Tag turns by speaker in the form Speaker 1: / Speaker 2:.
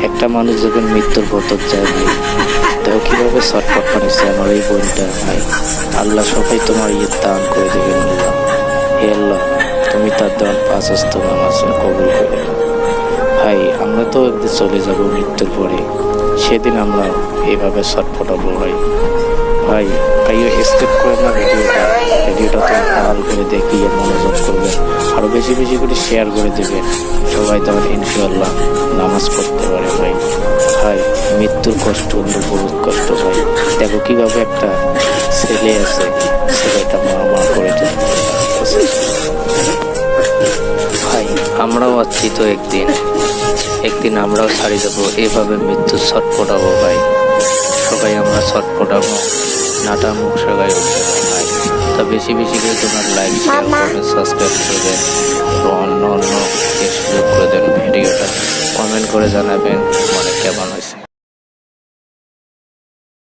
Speaker 1: একটা মানুষ যখন মৃত্যুর পথত যায় ভাই, তাও কিভাবে ছটফট করেছে আমার এই বোনটা ভাই। আল্লাহ সবাই তোমার দান করে দেবেন আল্লাহ। হে আল্লাহ, তুমি তার দেওয়ার 5 ওয়াক্ত নামাজ কবুল করে নাও। ভাই আমরা তো একদিন চলে যাব মৃত্যুর পরে, সেদিন আমরা এইভাবে ছটফটাবো ভাই। ভাই কাইও স্কিপ করে না ভিডিওটা তো ভালো করে দেখিয়ে মনোযোগ করবেন, আরো বেশি বেশি করে শেয়ার করে দেবেন, সবাই তখন ইনশাআল্লাহ নামাজ পড়তে পারে ভাই। ভাই মৃত্যুর কষ্ট হলো বহুত কষ্ট ভাই। দেখো কিভাবে একটা ছেলে আছে, ছেলেটা মা করে ভাই। আমরাও আছি তো একদিন আমরাও ছাড়ি যাবো, এভাবে মৃত্যু ছটফটাবো ভাই। সবাই আমরা ছটফটাবো, নাটা মুখ সবাই উঠবে ভাই। তা বেশি বেশি করে তোমার লাইক শেয়ার করবেন, সাবস্ক্রাইব করবেন, অন্য সুযোগ করে দেন ভিডিওটা, কমেন্ট করে জানাবেন মানে কেমন হয়েছে।